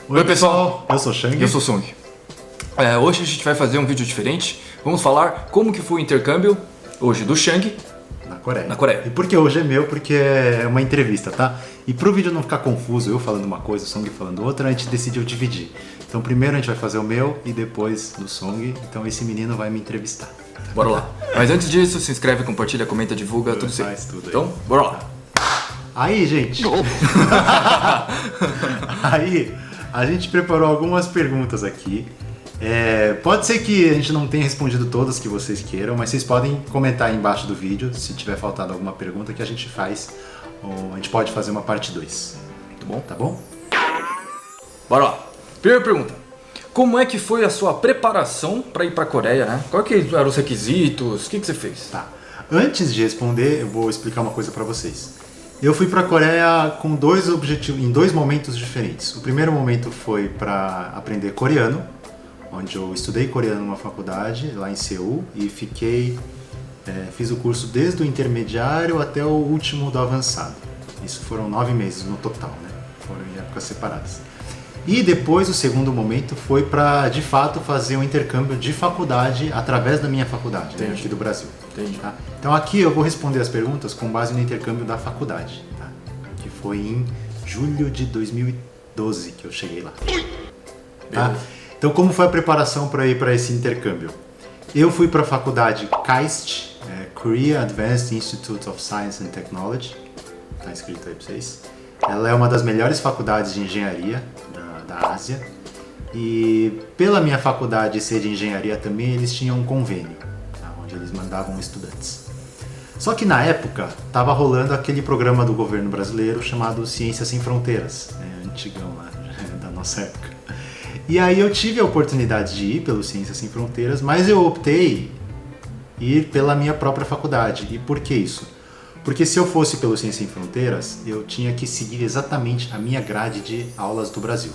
Oi pessoal, eu sou o Shang. eu sou o Sung. Hoje a gente vai fazer um vídeo diferente. Vamos falar como que foi o intercâmbio hoje do Shang na Coreia. E por que hoje é meu? Porque é uma entrevista, tá? E pro vídeo não ficar confuso, eu falando uma coisa, o Song falando outra, a gente decidiu dividir. Então primeiro a gente vai fazer o meu e depois do Song. Então esse menino vai me entrevistar. Bora lá. Mas antes disso, se inscreve, compartilha, comenta, divulga, tudo certo. Faz tudo aí. Então, bora lá. Aí, gente. Aí, a gente preparou algumas perguntas aqui. Pode ser que a gente não tenha respondido todas que vocês queiram, mas vocês podem comentar aí embaixo do vídeo se tiver faltado alguma pergunta que a gente faz. Ou a gente pode fazer uma parte 2. Muito bom? Tá bom? Bora lá. Primeira pergunta. Como é que foi a sua preparação para ir para a Coreia, né? Qual que eram os requisitos? O que você fez? Tá. Antes de responder, eu vou explicar uma coisa para vocês. Eu fui para a Coreia com dois objetivos, em dois momentos diferentes. O primeiro momento foi para aprender coreano, onde eu estudei coreano numa faculdade lá em Seul e fiz o curso desde o intermediário até o último do avançado. Isso foram 9 meses no total, né? Foram em épocas separadas. E depois o segundo momento foi para, de fato, fazer um intercâmbio de faculdade através da minha faculdade, né, aqui do Brasil. Entendi. Tá? Então aqui eu vou responder as perguntas com base no intercâmbio da faculdade, tá? Que foi em julho de 2012 que eu cheguei lá. Tá? Então como foi a preparação para ir para esse intercâmbio? Eu fui para a faculdade KAIST, Korea Advanced Institute of Science and Technology, tá escrito aí para vocês. Ela é uma das melhores faculdades de engenharia da Ásia e pela minha faculdade ser de engenharia também eles tinham um convênio, tá? Onde eles mandavam estudantes. Só que na época estava rolando aquele programa do governo brasileiro chamado Ciências Sem Fronteiras, né? Antigão lá, da nossa época. E aí eu tive a oportunidade de ir pelo Ciências Sem Fronteiras, mas eu optei ir pela minha própria faculdade. E por que isso? Porque se eu fosse pelo Ciências Sem Fronteiras, eu tinha que seguir exatamente a minha grade de aulas do Brasil.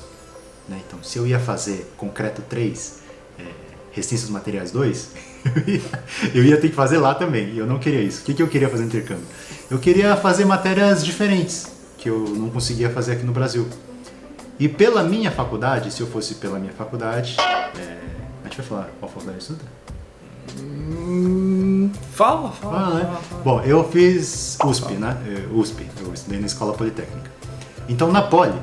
Né? Então, se eu ia fazer Concreto 3, Resistências Materiais 2, eu ia ter que fazer lá também, e eu não queria isso. O que eu queria fazer no intercâmbio? Eu queria fazer matérias diferentes, que eu não conseguia fazer aqui no Brasil. E pela minha faculdade, se eu fosse pela minha faculdade... A gente vai falar qual faculdade estuda? Fala. Né? Bom, eu fiz USP, né? USP, eu estudei na Escola Politécnica. Então na Poli,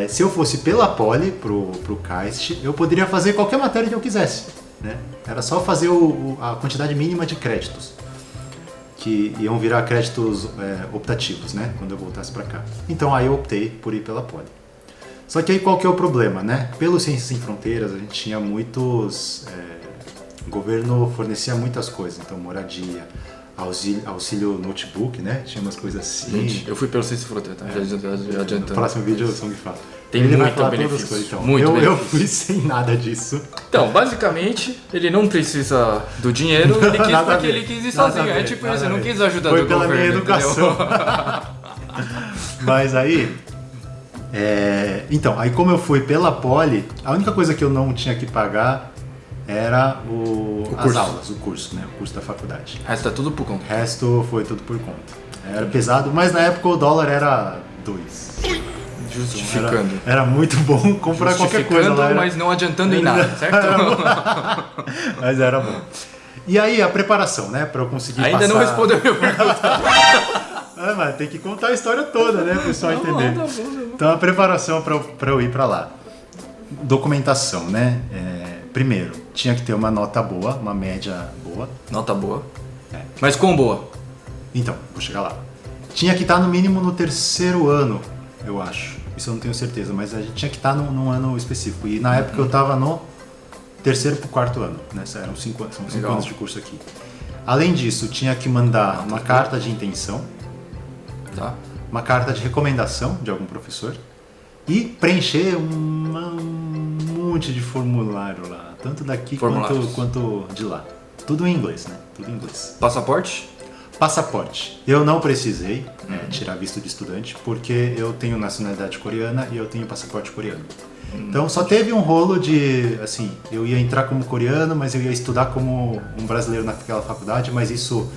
se eu fosse pela Poli pro KAIST, eu poderia fazer qualquer matéria que eu quisesse, né? Era só fazer a quantidade mínima de créditos, que iam virar créditos optativos, né? Quando eu voltasse para cá. Então aí eu optei por ir pela Poli. Só que aí qual que é o problema, né? Pelo Ciências Sem Fronteiras a gente tinha muitos... O governo fornecia muitas coisas, então moradia, auxílio notebook, né? Tinha umas coisas assim. Gente, eu fui pelo Ciências Sem Fronteiras, tá? Já adiantando. No próximo vídeo o Song fala. Tem ele vai muito falar benefício. Todas as coisas, então. Muito eu fui sem nada disso. Então, basicamente, ele não precisa do dinheiro, ele quis porque ele quis ir sozinho. É tipo isso, ele não quis ajudar do governo. Foi pela minha educação. Mas aí... Então, aí como eu fui pela Poli, a única coisa que eu não tinha que pagar era as aulas, o curso, né? O curso da faculdade. O resto é tudo por conta. O resto foi tudo por conta. Era pesado, mas na época o dólar era 2. Justificando. Era muito bom comprar qualquer coisa lá. Mas não adiantando em nada, certo? Mas era bom. E aí a preparação, né? Pra eu conseguir Ainda passar... não respondeu a minha pergunta. Mas tem que contar a história toda, né? Pro pessoal entender. Tá bom. Então a preparação pra eu ir pra lá. Documentação, né? Primeiro, tinha que ter uma nota boa, uma média boa. Nota boa. Mas quão boa? Então, vou chegar lá. Tinha que estar no mínimo no 3º ano, eu acho. Isso eu não tenho certeza, mas a gente tinha que estar num ano específico. E na época eu estava no 3º pro 4º ano, né? Eram 5 anos, são 5 anos de curso aqui. Além disso, tinha que mandar uma carta de intenção, Tá. uma carta de recomendação de algum professor e preencher um monte de formulário lá, tanto daqui quanto de lá. Tudo em inglês, né? Tudo em inglês. Passaporte? Passaporte. Eu não precisei tirar visto de estudante porque eu tenho nacionalidade coreana e eu tenho passaporte coreano. Então só teve um rolo de, assim, eu ia entrar como coreano, mas eu ia estudar como um brasileiro naquela faculdade, mas isso,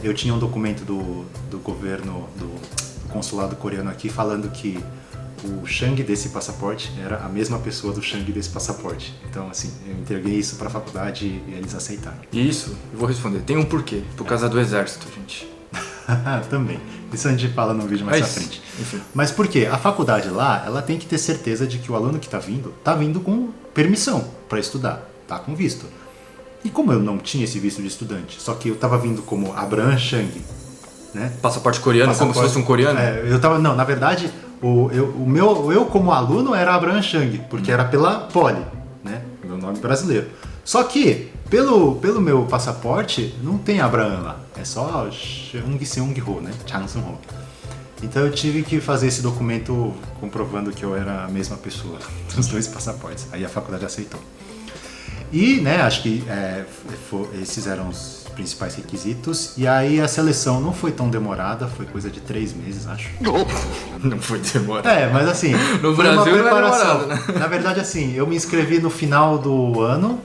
eu tinha um documento do governo, do consulado coreano aqui, falando que o Shang desse passaporte era a mesma pessoa do Shang desse passaporte. Então, assim, eu entreguei isso para a faculdade e eles aceitaram. Isso, eu vou responder. Tem um porquê. Por causa do exército, gente. Também. Isso a gente fala no vídeo mais pra frente. Enfim. Mas por quê? A faculdade lá, ela tem que ter certeza de que o aluno que tá vindo com permissão para estudar, tá com visto. E como eu não tinha esse visto de estudante, só que eu tava vindo como Abraham Shang, né? Passaporte coreano, como se fosse um coreano? Não, na verdade, eu como aluno era Abraham Shang, porque era pela Poli, né? Meu nome brasileiro. Só que, pelo meu passaporte, não tem Abraham lá. É só Jung Seung-ho, né? Chang Seung-ho. Então eu tive que fazer esse documento comprovando que eu era a mesma pessoa dos dois passaportes. Aí a faculdade aceitou. E, né, acho que esses eram os principais requisitos. E aí a seleção não foi tão demorada, foi coisa de 3 meses, acho. Não foi demorado. Mas assim, no foi Brasil uma preparação. Não é demorado, né? Na verdade, assim, eu me inscrevi no final do ano.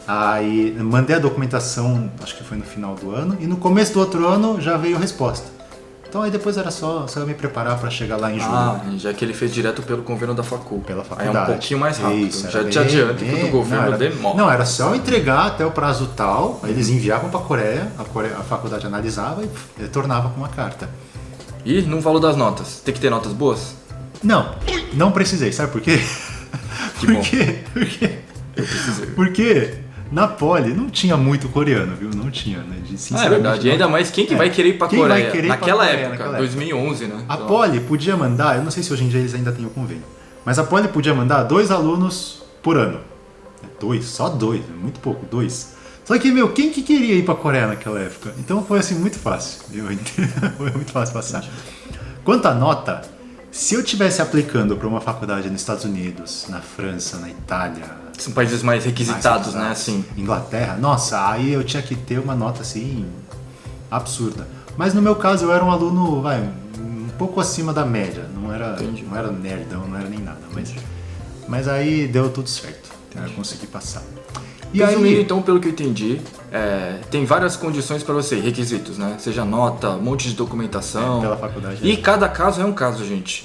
Aí mandei a documentação, acho que foi no final do ano, e no começo do outro ano já veio a resposta. Então aí depois era só eu me preparar para chegar lá em julho. Já que ele fez direto pelo convênio da facul. Pela faculdade. Aí é um pouquinho mais rápido. Isso, já te adianto que o governo demora. Não, era só entregar até o prazo tal, aí eles enviavam para a Coreia, a faculdade analisava e retornava com uma carta. E no valor das notas? Tem que ter notas boas? Não precisei, sabe por quê? Que bom. Eu precisei. Porque na Poli não tinha muito coreano, viu? Não tinha, né? É verdade. E ainda mais quem que vai querer ir pra Coreia? Naquela época, naquela 2011, né? A Poli podia mandar, eu não sei se hoje em dia eles ainda têm o convênio, mas a Poli podia mandar 2 alunos por ano. 2, só 2, muito pouco, 2. Só que, quem que queria ir pra Coreia naquela época? Então foi assim, muito fácil. Foi muito fácil passar. Quanto à nota, se eu estivesse aplicando para uma faculdade nos Estados Unidos, na França, na Itália... São países mais requisitados, né? Assim. Inglaterra, nossa, aí eu tinha que ter uma nota assim, absurda. Mas no meu caso eu era um aluno, um pouco acima da média. Não era nerdão, não era nem nada. Mas aí deu tudo certo. Eu consegui passar. E aí, então, pelo que eu entendi, tem várias condições para você, requisitos, né? Seja nota, um monte de documentação. Pela faculdade. E cada caso é um caso, gente.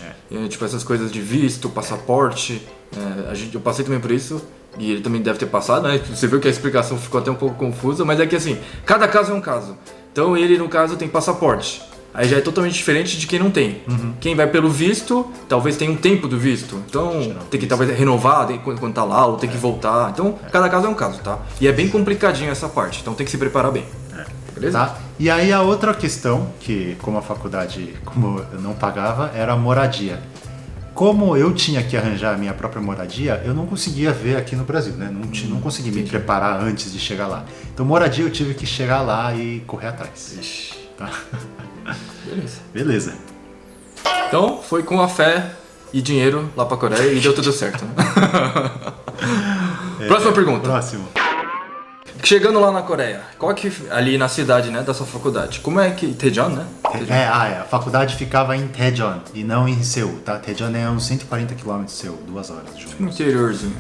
Tipo, essas coisas de visto, passaporte. Eu passei também por isso. E ele também deve ter passado, né? Você viu que a explicação ficou até um pouco confusa, mas é que assim, cada caso é um caso. Então ele, no caso, tem passaporte. Aí já é totalmente diferente de quem não tem. Uhum. Quem vai pelo visto, talvez tenha um tempo do visto. Então tem que talvez renovar quando tá lá, ou tem que voltar. Então cada caso é um caso, tá? E é bem complicadinho essa parte, então tem que se preparar bem. Beleza? Tá? E aí a outra questão, que como a faculdade, como eu não pagava, era a moradia. Como eu tinha que arranjar a minha própria moradia, eu não conseguia ver aqui no Brasil, né? Não consegui me preparar antes de chegar lá. Então, moradia eu tive que chegar lá e correr atrás. Ixi. Tá? Beleza. Então, foi com a fé e dinheiro lá pra Coreia e deu tudo certo. Né? Próxima pergunta. Próximo. Chegando lá na Coreia, qual que ali na cidade, né, da sua faculdade? Como é que Daejeon, né? A faculdade ficava em Daejeon e não em Seul, tá? Daejeon é uns 140 km de Seul, 2 horas de ônibus. No interiorzinho.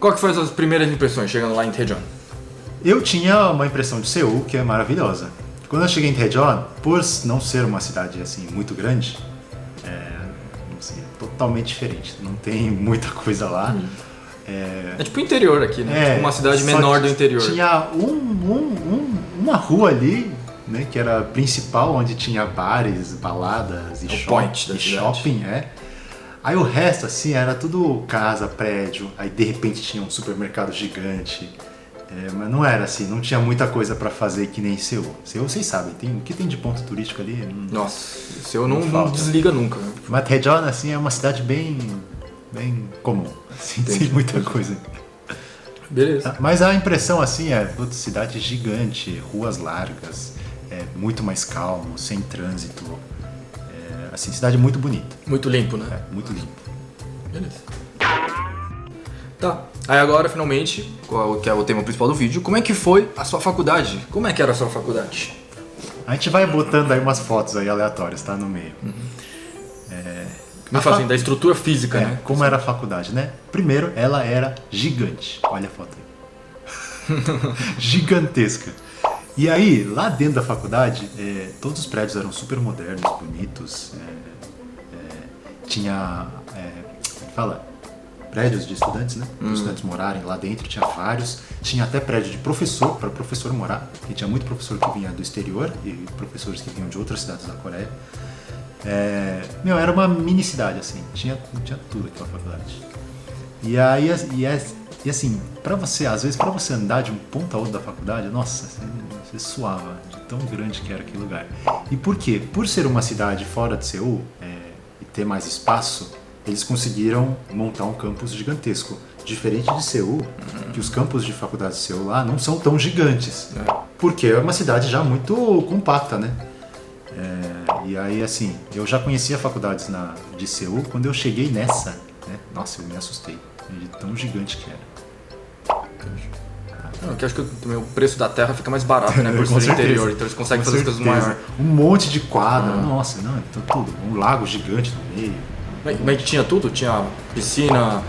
Qual que foi as suas primeiras impressões chegando lá em Daejeon? Eu tinha uma impressão de Seul que é maravilhosa. Quando eu cheguei em Daejeon, por não ser uma cidade assim muito grande, assim, totalmente diferente. Não tem muita coisa lá. É tipo o interior aqui, né? Tipo uma cidade menor do interior. Tinha uma rua ali, né, que era a principal, onde tinha bares, baladas e shopping. Aí o resto, assim, era tudo casa, prédio. Aí de repente tinha um supermercado gigante. Mas não era assim, não tinha muita coisa pra fazer que nem Seul. Seul, vocês sabem, o que tem de ponto turístico ali? Nossa, Seul não desliga nunca. Mas Daejeon, assim, é uma cidade bem comum, assim, sem muita coisa. Beleza. Mas a impressão, assim, cidade gigante, ruas largas, muito mais calmo, sem trânsito. Assim, cidade muito bonita. Muito limpo, né? Muito limpo. Beleza. Tá. Aí agora, finalmente, que é o tema principal do vídeo, como é que foi a sua faculdade? Como é que era a sua faculdade? A gente vai botando aí umas fotos aí aleatórias, tá? No meio. Me fala assim, da estrutura física, né? Como era a faculdade, né? Primeiro, ela era gigante. Olha a foto aí. Gigantesca. E aí, lá dentro da faculdade, todos os prédios eram super modernos, bonitos. Tinha fala, prédios de estudantes, né? Para os estudantes morarem lá dentro, tinha vários. Tinha até prédio de professor, para professor morar, porque tinha muito professor que vinha do exterior e professores que vinham de outras cidades da Coreia. Era uma mini cidade, assim, tinha tudo aquela faculdade. E assim, às vezes para você andar de um ponto a outro da faculdade, nossa, você suava de tão grande que era aquele lugar. E por quê? Por ser uma cidade fora de Seul e ter mais espaço, eles conseguiram montar um campus gigantesco. Diferente de Seul, que os campos de faculdade de Seul lá não são tão gigantes. Porque é uma cidade já muito compacta, né? E aí, assim, eu já conhecia faculdades de Seul. Quando eu cheguei nessa, né? Nossa, eu me assustei de tão gigante que era. Que acho que também o preço da terra fica mais barato, né? Por ser interior, então eles conseguem fazer as coisas maiores. Um monte de quadra, nossa, não, então tudo. Um lago gigante no meio. Mas tinha tudo? Tinha piscina?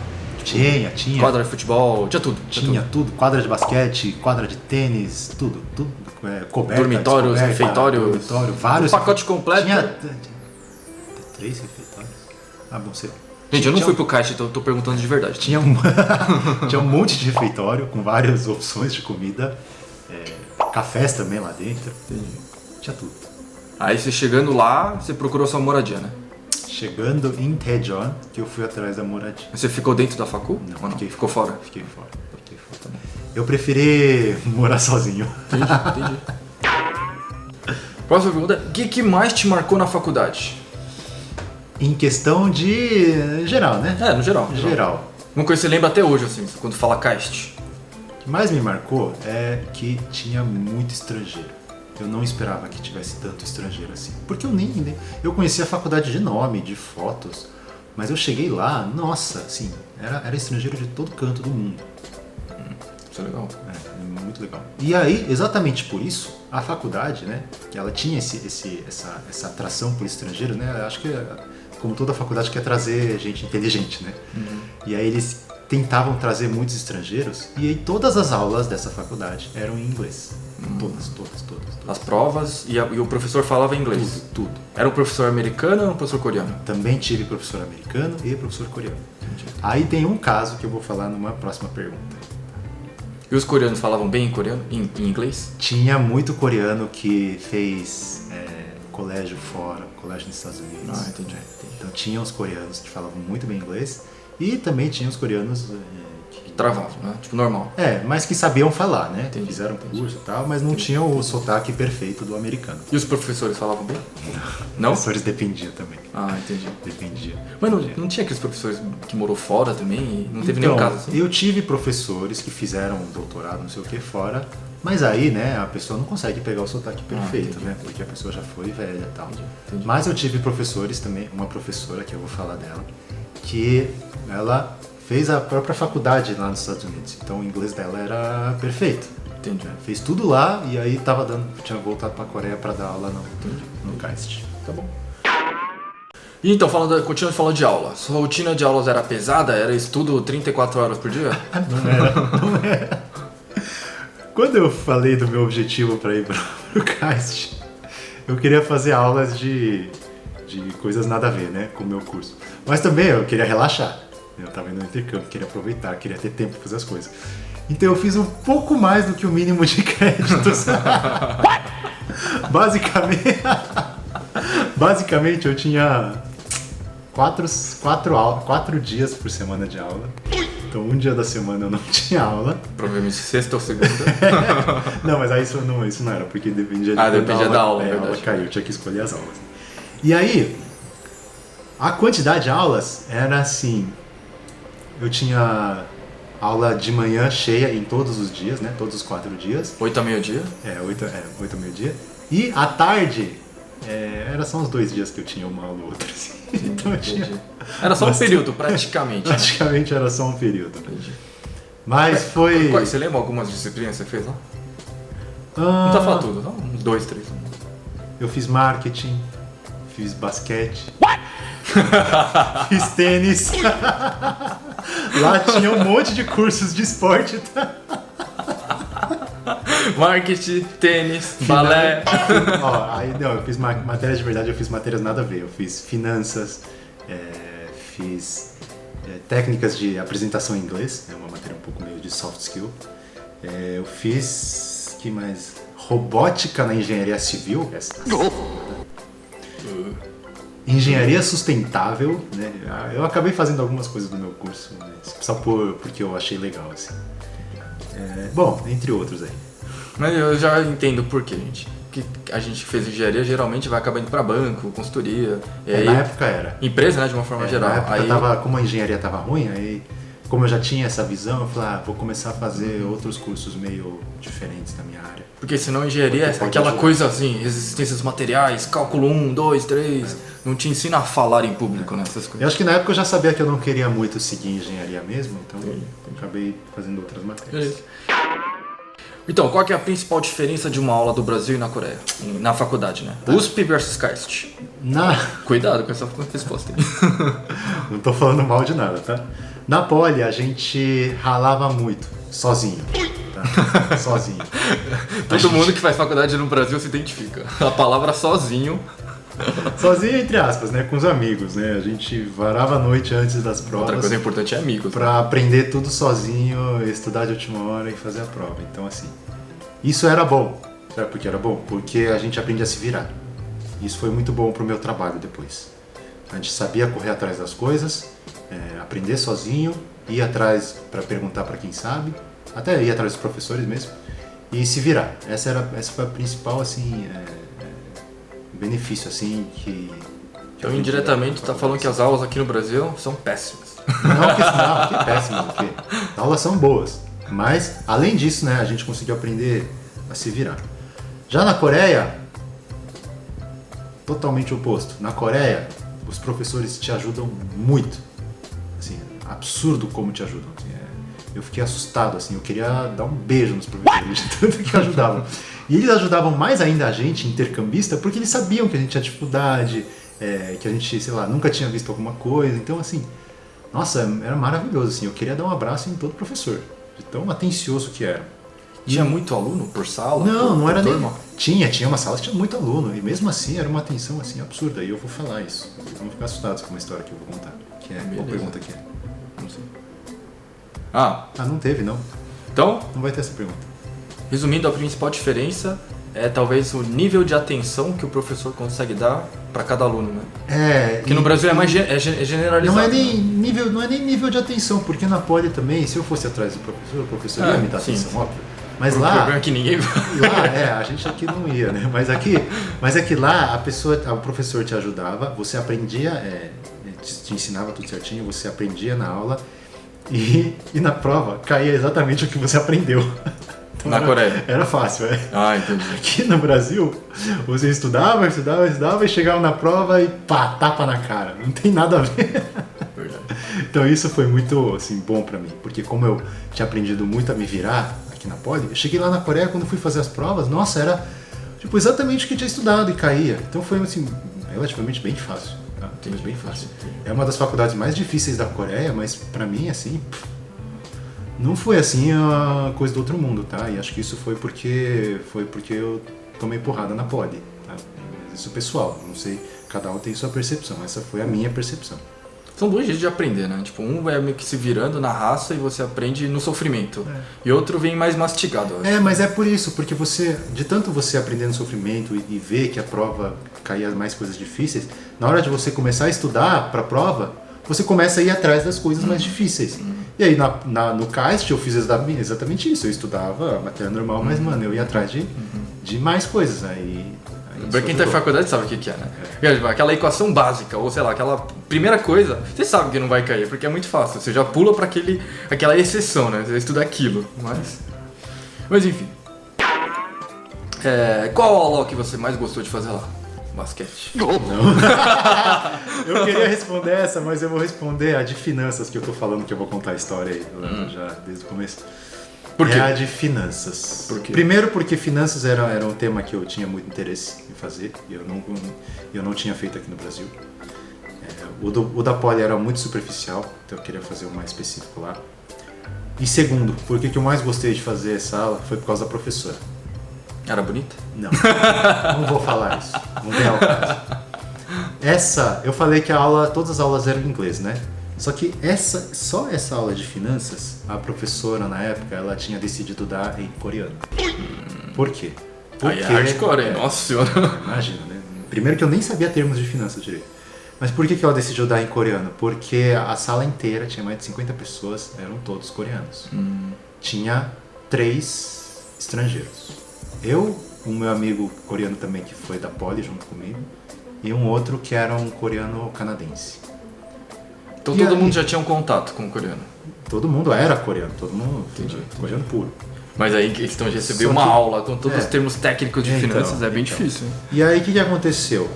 Tinha. Quadra de futebol, tinha tudo. Tinha tudo. Quadra de basquete, quadra de tênis, tudo. Coberta, dormitório, refeitório, vários. Um pacote completo. Tinha 3 refeitórios. Bom, sei lá. Gente, eu não fui pro caixa, então eu tô perguntando de verdade. Tinha um monte de refeitório com várias opções de comida. Cafés também lá dentro. Entendi. Tinha tudo. Aí você chegando lá, você procurou sua moradia, né? Chegando em Daejeon, que eu fui atrás da moradia. Você ficou dentro da facu? Não, ficou fora? Fiquei fora. Eu preferi morar sozinho. Entendi. Próxima pergunta. O que mais te marcou na faculdade? Em questão de geral, né? No geral. Geral. Uma coisa que você lembra até hoje, assim, quando fala cast. O que mais me marcou é que tinha muito estrangeiro. Eu não esperava que tivesse tanto estrangeiro assim. Porque eu conhecia a faculdade de nome, de fotos, mas eu cheguei lá, nossa, assim, era estrangeiro de todo canto do mundo. Isso é legal. Muito legal. E aí, exatamente por isso, a faculdade, né, ela tinha essa atração por estrangeiro, né? Eu acho que, como toda faculdade, quer trazer gente inteligente, né? E aí eles tentavam trazer muitos estrangeiros, e aí todas as aulas dessa faculdade eram em inglês. Todas. As provas e o professor falava inglês? Tudo. Era um professor americano ou era um professor coreano? Também tive professor americano e professor coreano. Entendi. Aí tem um caso que eu vou falar numa próxima pergunta. E os coreanos falavam bem em coreano? Em inglês? Tinha muito coreano que fez colégio fora, colégio nos Estados Unidos. Entendi. Então tinha os coreanos que falavam muito bem inglês e também tinha os coreanos que travavam, né? Tipo, normal. Mas que sabiam falar, né? Entendi. Fizeram curso e tal, mas não tinham o sotaque perfeito do americano. E os professores falavam bem? Não? Os professores dependiam também. Entendi. Dependia. Mas não tinha aqueles professores que morou fora também? E não teve nenhum caso assim? Eu tive professores que fizeram doutorado, não sei o que, fora, mas aí, né, a pessoa não consegue pegar o sotaque perfeito, entendi. né? Porque a pessoa já foi velha e tal. Entendi. Mas eu tive professores também, uma professora, que eu vou falar dela, que ela fez a própria faculdade lá nos Estados Unidos. Então o inglês dela era perfeito. Entendi. Fez tudo lá e aí tinha voltado pra Coreia pra dar aula no KAIST. Tá bom. E então, continuando falando de aula. Sua rotina de aulas era pesada? Era estudo 34 horas por dia? Não era. Quando eu falei do meu objetivo para ir pro KAIST, eu queria fazer aulas de coisas nada a ver, né, com o meu curso. Mas também eu queria relaxar. Eu estava indo no intercâmbio, queria aproveitar, queria ter tempo para fazer as coisas. Então eu fiz um pouco mais do que o mínimo de créditos. Basicamente eu tinha 4 dias por semana de aula. Então um dia da semana eu não tinha aula. Provavelmente sexta ou segunda. Não, mas aí isso não era, porque dependia da aula. A aula caiu, eu tinha que escolher as aulas. E aí, a quantidade de aulas era assim, eu tinha aula de manhã cheia em todos os dias, né? Todos os 4 dias. 8 a meio-dia? 8 a meio-dia. E à tarde, era só uns 2 dias que eu tinha uma aula ou outra. Assim. Então eu tinha era só um período, praticamente. Praticamente era só um período. Entendi. Mas foi... Você lembra algumas disciplinas que você fez lá? Não tá falando tudo, tá? Uns 2, 3. Eu fiz marketing, fiz basquete, fiz tênis. Lá tinha um monte de cursos de esporte. Tá? Marketing, tênis, balé. Aí não, eu fiz matérias de verdade, eu fiz matérias nada a ver. Eu fiz finanças, fiz técnicas de apresentação em inglês, é uma matéria um pouco meio de soft skill. Eu fiz, que mais? Robótica na engenharia civil. Engenharia sustentável, né? Eu acabei fazendo algumas coisas do meu curso, só porque eu achei legal, assim. Bom, entre outros aí. Mas eu já entendo por quê, gente. Que a gente que fez engenharia geralmente vai acabar indo pra banco, consultoria. Na época era. Empresa, né, de uma forma geral. Na época como a engenharia tava ruim, aí como eu já tinha essa visão, eu falei, vou começar a fazer outros cursos meio diferentes da minha área. Porque senão engenharia é aquela coisa assim, resistência dos materiais, cálculo 1, 2, 3, não te ensina a falar em público, né, essas coisas. Eu acho que na época eu já sabia que eu não queria muito seguir engenharia mesmo, então eu acabei fazendo outras matérias. Então, qual que é a principal diferença de uma aula do Brasil e na Coreia? Na faculdade, né? USP versus KAIST. Cuidado com essa resposta aí. Não tô falando mal de nada, tá? Na Poli a gente ralava muito, sozinho. Tá? Sozinho. Todo mundo que faz faculdade no Brasil se identifica. A palavra sozinho. Sozinho entre aspas, né? Com os amigos, né? A gente varava a noite antes das provas. Outra coisa importante é amigos. Pra aprender tudo sozinho, estudar de última hora e fazer a prova. Então assim, isso era bom. Sabe por que era bom? Porque a gente aprendia a se virar. Isso foi muito bom pro meu trabalho depois. A gente sabia correr atrás das coisas, aprender sozinho, ir atrás para perguntar para quem sabe, até ir atrás dos professores mesmo, e se virar. Essa foi a principal, assim, benefício, assim, que... Então, indiretamente, tá falando que as aulas aqui no Brasil são péssimas. Não, que péssimas, porque as aulas são boas. Mas, além disso, né, a gente conseguiu aprender a se virar. Já na Coreia, totalmente oposto. Na Coreia, os professores te ajudam muito. Assim, absurdo como te ajudam. Assim, eu fiquei assustado, assim, eu queria dar um beijo nos professores, de tanto que ajudavam. E eles ajudavam mais ainda a gente, intercambista, porque eles sabiam que a gente tinha dificuldade, que a gente, sei lá, nunca tinha visto alguma coisa. Então, assim, nossa, era maravilhoso, assim. Eu queria dar um abraço em todo professor, de tão atencioso que era. Tinha muito aluno por sala? Não era nem... Tinha uma sala que tinha muito aluno, e mesmo assim era uma atenção, assim, absurda. E eu vou falar isso. Vocês vão ficar assustados com uma história que eu vou contar. Qual pergunta que é? Não sei. Não teve, não. Então? Não vai ter essa pergunta. Resumindo, a principal diferença é talvez o nível de atenção que o professor consegue dar para cada aluno, né? Porque no Brasil é mais generalizado. Não é nem nível de atenção, porque na Poli também, se eu fosse atrás do professor, o professor ia me dar atenção, óbvio. Mas o problema é que ninguém vai. Lá, a gente aqui não ia, né? Mas aqui lá, o professor te ajudava, você aprendia, te ensinava tudo certinho, você aprendia na aula e na prova caía exatamente o que você aprendeu. Então na Coreia? Era fácil, entendi. Aqui no Brasil, você estudava e chegava na prova e pá, tapa na cara. Não tem nada a ver. Verdade. Então isso foi muito, assim, bom pra mim, porque como eu tinha aprendido muito a me virar aqui na Poli, eu cheguei lá na Coreia, quando fui fazer as provas, nossa, era tipo exatamente o que eu tinha estudado e caía. Então foi, assim, relativamente bem fácil. Tá? Bem fácil. É uma das faculdades mais difíceis da Coreia, mas pra mim, assim, não foi assim a coisa do outro mundo, tá? E acho que isso foi porque eu tomei porrada na Poli, tá? Isso é pessoal, não sei, cada um tem sua percepção, essa foi a minha percepção. São dois jeitos de aprender, né? Tipo, um vai meio que se virando na raça e você aprende no sofrimento. E outro vem mais mastigado. Mas é por isso, porque de tanto você aprender no sofrimento e ver que a prova caía mais coisas difíceis, na hora de você começar a estudar para a prova, você começa a ir atrás das coisas mais difíceis. E aí no KAIST eu fiz exatamente isso, eu estudava a matéria normal, mas mano, eu ia atrás de mais coisas. Pra quem tá em faculdade sabe o que é, né? Aquela equação básica, ou sei lá, aquela primeira coisa, você sabe que não vai cair, porque é muito fácil. Você já pula pra aquela exceção, né? Você estuda aquilo. Mas enfim. Qual aula que você mais gostou de fazer lá? Basquete. Não. Eu queria responder essa, mas eu vou responder a de finanças que eu tô falando, que eu vou contar a história aí, já desde o começo. Por quê? É a de finanças. Por quê? Primeiro porque finanças era um tema que eu tinha muito interesse em fazer e eu não tinha feito aqui no Brasil. O da Poli era muito superficial, então eu queria fazer o mais específico lá. E segundo, porque que eu mais gostei de fazer essa aula foi por causa da professora. Era bonita? Não vou falar isso, não vem ao caso. eu falei que todas as aulas eram em inglês, né? Só que só essa aula de finanças, a professora na época, ela tinha decidido dar em coreano. Por quê? Aí é hardcore, hein? Nossa senhora. Imagina, né? Primeiro que eu nem sabia termos de finanças direito. Mas por que ela decidiu dar em coreano? Porque a sala inteira, tinha mais de 50 pessoas, eram todos coreanos. Tinha 3 estrangeiros. Eu, o meu amigo coreano também, que foi da Poli junto comigo, e um outro que era um coreano canadense. Então todo mundo já tinha um contato com o coreano. Todo mundo era coreano, todo mundo coreano puro. Mas aí questão de receber uma aula com todos os termos técnicos de finanças é bem difícil. Hein? E aí o que aconteceu?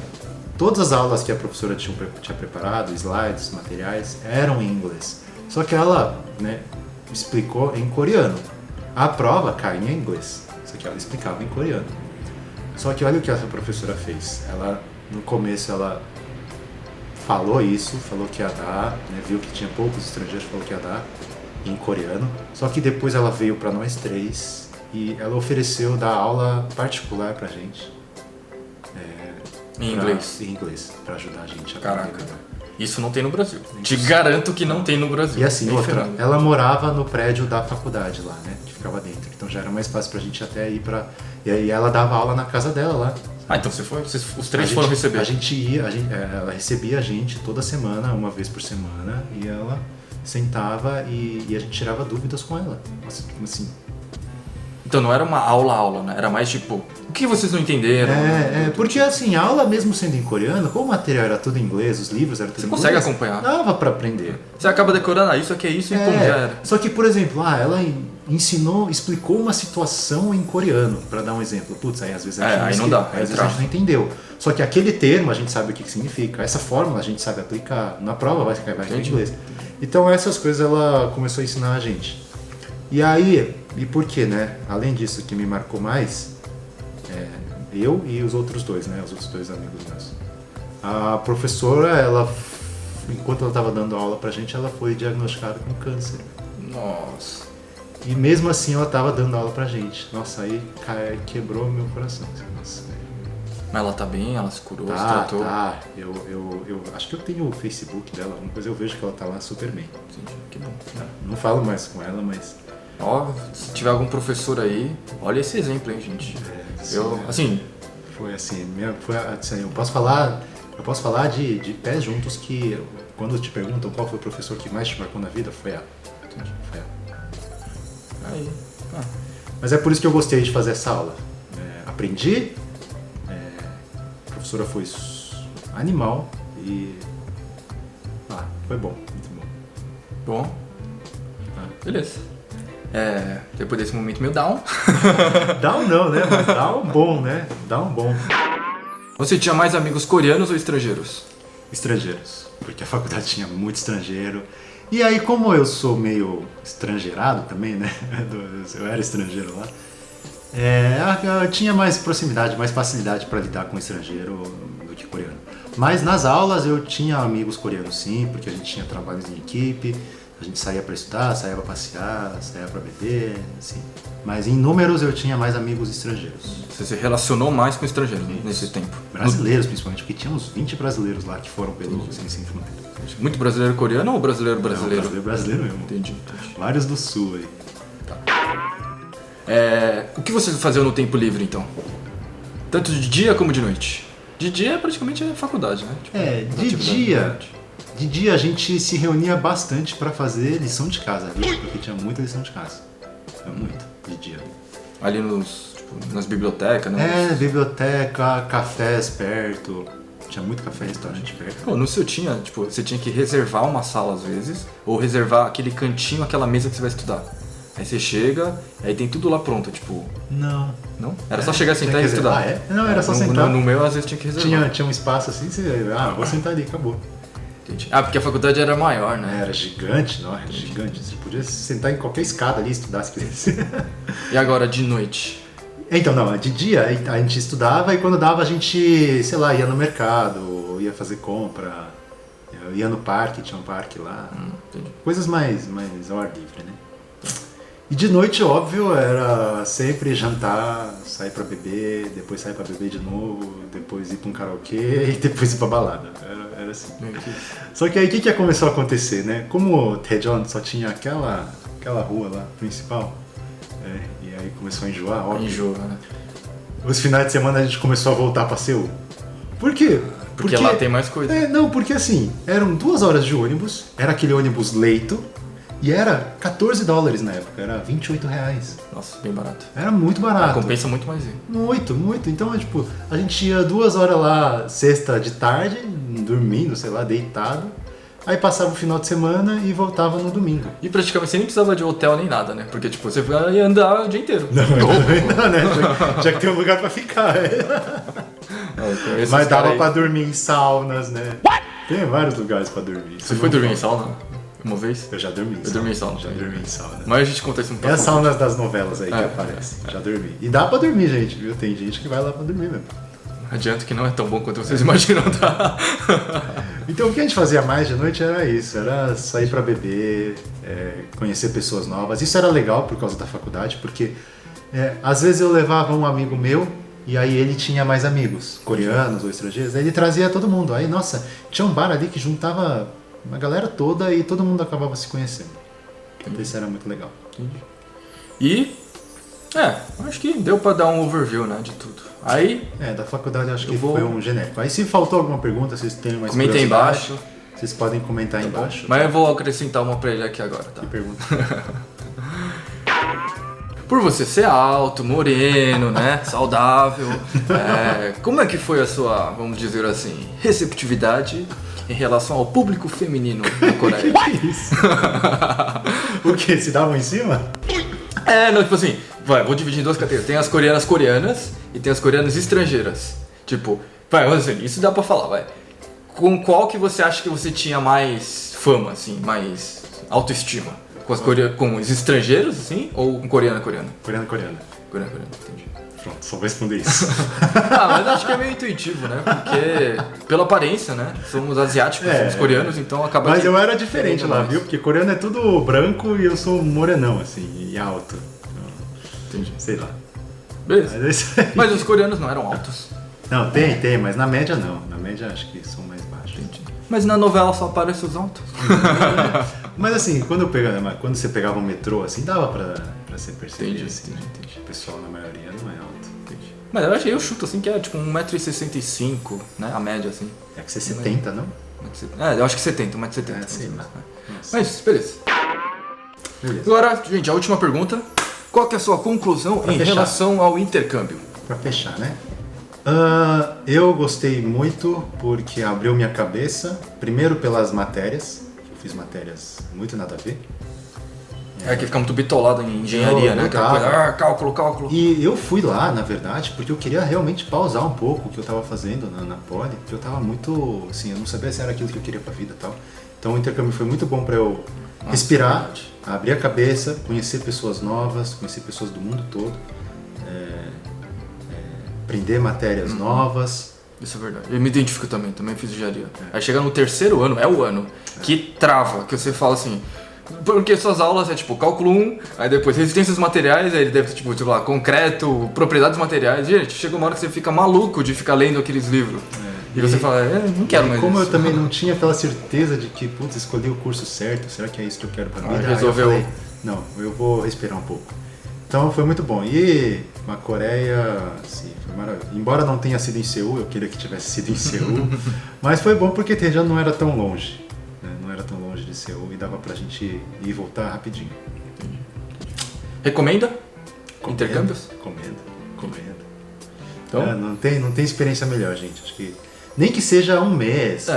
Todas as aulas que a professora tinha preparado, slides, materiais, eram em inglês. Só que ela, né, explicou em coreano. A prova caía em inglês, só que ela explicava em coreano. Só que olha o que essa professora fez. No começo ela falou que ia dar, né, viu que tinha poucos estrangeiros, falou que ia dar em coreano. Só que depois ela veio para nós 3 e ela ofereceu dar aula particular pra gente. Em inglês? Em inglês, pra ajudar a gente a Caraca. aprender. Isso não tem no Brasil. Te garanto que não tem no Brasil. E assim, ela morava no prédio da faculdade lá, né? Que ficava dentro. Então já era mais fácil pra gente até ir pra... E aí ela dava aula na casa dela lá. Ah, então os 3 foram receber. Ela recebia a gente toda semana, uma vez por semana, e ela sentava e a gente tirava dúvidas com ela. Nossa, como assim? Então não era uma aula, né? Era mais tipo, o que vocês não entenderam? Porque assim, a aula mesmo sendo em coreano, como o material era tudo em inglês, os livros eram tudo em inglês. Você consegue acompanhar. Dava pra aprender. Você acaba decorando, isso aqui é isso e pum, já era. Só que, por exemplo, ela explicou uma situação em coreano, pra dar um exemplo. Putz, aí às vezes a gente não entendeu. Só que aquele termo a gente sabe o que significa. Essa fórmula a gente sabe aplicar. Na prova vai ficar em inglês. Então essas coisas ela começou a ensinar a gente. E aí, e por quê, né? Além disso, que me marcou mais, eu e os outros 2, né? Os outros 2 amigos meus. A professora, enquanto ela estava dando aula pra gente, ela foi diagnosticada com câncer. Nossa. E mesmo assim ela estava dando aula pra gente. Nossa, aí quebrou meu coração. Nossa, mas ela tá bem? Ela se curou, se tratou? Tá. Eu acho que eu tenho o Facebook dela, alguma coisa eu vejo que ela tá lá super bem. Entendi, que bom. Não falo mais com ela, mas... Ó, se tiver algum professor aí, olha esse exemplo, hein, gente. Foi assim, eu posso falar de pés juntos que quando te perguntam qual foi o professor que mais te marcou na vida, foi ela. Entendi. Foi ela. Aí. Mas é por isso que eu gostei de fazer essa aula. Aprendi, a professora foi animal e foi bom, muito bom. Bom, beleza. Depois desse momento meio down. Down não, né? Mas down bom, né? Down bom. Você tinha mais amigos coreanos ou estrangeiros? Estrangeiros, porque a faculdade tinha muito estrangeiro. E aí, como eu sou meio estrangeirado também, né? Eu era estrangeiro lá. Eu tinha mais proximidade, mais facilidade para lidar com estrangeiro do que coreano. Mas nas aulas eu tinha amigos coreanos sim, porque a gente tinha trabalhos em equipe. A gente saía para estudar, saía para passear, saía para beber, assim. Mas em números eu tinha mais amigos estrangeiros. Você se relacionou mais com estrangeiros nesse tempo? Brasileiros, principalmente, porque tinha uns 20 brasileiros lá que foram pelo Sem Fronteira. Muito brasileiro coreano ou brasileiro? Não, brasileiro mesmo. Entendi. Vários do sul aí. Tá. O que você fazia no tempo livre, então? Tanto de dia como de noite? De dia praticamente é faculdade, né? De dia a gente se reunia bastante para fazer lição de casa, viu? Porque tinha muita lição de casa. Muito, de dia. Ali nas bibliotecas, né? Biblioteca, cafés perto. Tinha muito café e restaurante perto. No seu tinha, você tinha que reservar uma sala às vezes, ou reservar aquele cantinho, aquela mesa que você vai estudar. Aí você chega, aí tem tudo lá pronto, Não. Não? Era só chegar, sentar e estudar. Não, era só sentar. No meu, às vezes, tinha que reservar. Tinha um espaço assim, vou sentar ali, acabou. Entendi. Porque a faculdade era maior, né? Era gigante, não, era gigante. Você podia sentar em qualquer escada ali e estudar se quisesse. E agora, de noite? Então, não, de dia a gente estudava e quando dava a gente, sei lá, ia no mercado, ia fazer compra, ia no parque, tinha um parque lá. Entendi. Coisas mais ao ar livre, né? E de noite, óbvio, era sempre jantar, sair pra beber, depois sair pra beber de novo, depois ir pra um karaokê e depois ir pra balada. Era assim. Só que aí o que começou a acontecer, né? Como o Daejeon só tinha aquela rua lá, principal, e aí começou a enjoar, óbvio. Enjoa, né? Os finais de semana a gente começou a voltar pra Seul. Por quê? Porque lá tem mais coisa. Não, porque assim, eram 2 horas de ônibus, era aquele ônibus leito, e era $14 na época, era R$28. Nossa, bem barato. Era muito barato. Compensa muito mais ir. Muito, muito. Então, tipo, a gente ia 2 horas lá, sexta de tarde, dormindo, sei lá, deitado. Aí passava o final de semana e voltava no domingo. E praticamente você nem precisava de hotel nem nada, né? Porque, tipo, você ia andar o dia inteiro. Não, né? Tinha que ter um lugar pra ficar. Mas dava pra dormir em saunas, né? Tem vários lugares pra dormir. Você foi dormir em sauna uma vez? Eu já dormi. Eu dormi em sauna. Já dormi em sauna. Mas a gente conta isso um pouco. É as saunas das novelas aí que aparecem. Já dormi. E dá pra dormir, gente, viu? Tem gente que vai lá pra dormir mesmo. Adianta que não é tão bom quanto vocês imaginam, tá? Então o que a gente fazia mais de noite era isso, era sair pra beber, conhecer pessoas novas. Isso era legal por causa da faculdade, porque às vezes eu levava um amigo meu e aí ele tinha mais amigos, coreanos ou estrangeiros, aí ele trazia todo mundo. Aí, nossa, tinha um bar ali que juntava a galera toda e todo mundo acabava se conhecendo. Então isso era muito legal. Entendi. E, acho que deu pra dar um overview, né, de tudo. Aí... da faculdade acho que foi um genérico. Aí se faltou alguma pergunta, vocês têm mais comenta aí embaixo. Vocês podem comentar aí embaixo. Mas eu vou acrescentar uma pra ele aqui agora, tá? Que pergunta? Por você ser alto, moreno, né, saudável, como é que foi a sua, vamos dizer assim, receptividade em relação ao público feminino da Coreia? Que é isso? O que? Se davam em cima? Não, tipo assim, vou dividir em 2 categorias. Tem as coreanas e tem as coreanas estrangeiras. Tipo, vamos dizer, isso dá pra falar, vai. Com qual que você acha que você tinha mais fama, assim, mais autoestima? Com os estrangeiros, assim, ou com coreana? Coreana, Entendi. Pronto, só vou responder isso. Mas acho que é meio intuitivo, né? Porque, pela aparência, né? Somos asiáticos, somos coreanos, então acaba... Mas eu era diferente lá, viu? Porque coreano é tudo branco e eu sou morenão, assim, e alto. Entendi. Sei lá. Beleza. Mas os coreanos não eram altos. Não, tem, mas na média não. Na média acho que são mais baixos. Entendi. Mas na novela só aparecem os altos. Mas assim, quando você pegava um metrô, assim, dava pra você perceber. Entendi. O pessoal, na maioria, não é alto. Entendi. Mas eu chuto assim que é tipo 1,65 m, né? A média, assim. É que você 70, não? Eu acho que 70, 1,70 m. Sei lá. Mas, beleza. Agora, gente, a última pergunta. Qual que é a sua conclusão em relação ao intercâmbio? Pra fechar, né? Eu gostei muito porque abriu minha cabeça, primeiro pelas matérias, eu fiz matérias muito nada a ver. Que fica muito bitolado em engenharia, né? Aquela coisa, cálculo. E eu fui lá, na verdade, porque eu queria realmente pausar um pouco o que eu tava fazendo na Poli, porque eu tava muito, assim, eu não sabia se era aquilo que eu queria pra vida e tal. Então o intercâmbio foi muito bom pra eu respirar, abrir a cabeça, conhecer pessoas novas, conhecer pessoas do mundo todo. Aprender matérias novas. Isso é verdade. Eu me identifico também fiz engenharia. Aí chega no 3º ano, é o ano que trava, que você fala assim, porque suas aulas é tipo cálculo 1, aí depois resistências materiais, aí ele deve ter tipo, sei lá, concreto, propriedades materiais. Gente, chega uma hora que você fica maluco de ficar lendo aqueles livros. E você fala, não quero mais como isso. Eu também não tinha aquela certeza de que, putz, escolhi o curso certo, será que é isso que eu quero pra vida? Resolveu. Aí eu falei, não, eu vou respirar um pouco. Então foi muito bom. E a Coreia, assim, foi maravilhoso. Embora não tenha sido em Seul, eu queria que tivesse sido em Seul, mas foi bom porque já não era tão longe. Né? Não era tão longe de Seul e dava pra gente ir e voltar rapidinho. Recomenda? Intercâmbios? Comendo. Então? Não tem experiência melhor, gente. Acho que nem que seja um mês,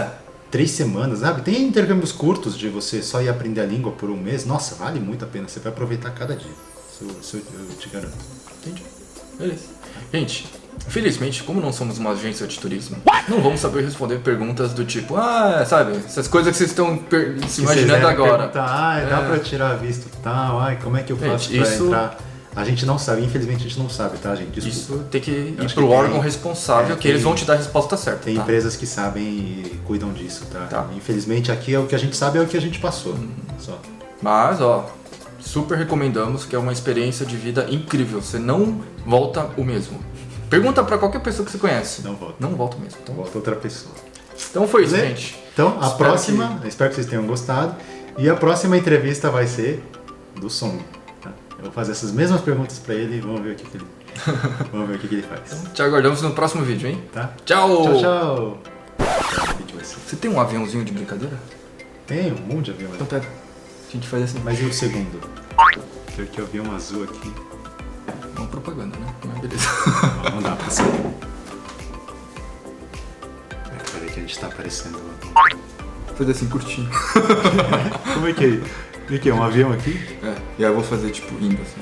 3 semanas, sabe? Tem intercâmbios curtos de você só ir aprender a língua por um mês. Nossa, vale muito a pena. Você vai aproveitar cada dia. Eu te garanto. Entendi. Beleza. Gente, felizmente, como não somos uma agência de turismo, não vamos saber responder perguntas do tipo, sabe, essas coisas que vocês estão se imaginando agora. Dá pra tirar visto tal, como é que eu faço pra entrar? A gente não sabe, infelizmente a gente não sabe, tá, gente? Desculpa. Isso tem que ir pro órgão responsável, que eles vão te dar a resposta certa. Tem empresas que sabem e cuidam disso, tá? Infelizmente aqui é o que a gente sabe, é o que a gente passou. Só. Mas, super recomendamos, que é uma experiência de vida incrível. Você não volta o mesmo. Pergunta pra qualquer pessoa que você conhece. Não volta. Não volta mesmo. Então, Volta outra pessoa. então foi isso, Beleza? gente. Então, a Espero próxima, espero que vocês tenham gostado. E a próxima entrevista vai ser do Song. Tá? Eu vou fazer essas mesmas perguntas pra ele e vamos ver o que ele, vamos ver o que ele faz. Te aguardamos no próximo vídeo, hein? Tá? Tchau! Tchau, tchau! O vídeo vai ser. Você tem um aviãozinho de brincadeira? Tem um monte de avião Então aí. pega. A gente faz assim. Mas e o segundo? Tem que avião azul aqui. É uma propaganda, né? Mas beleza. Não dá pra saber. Peraí que a gente tá aparecendo. Fazer assim, curtinho. Como é que é? Um avião aqui? É, e aí eu vou fazer tipo indo assim.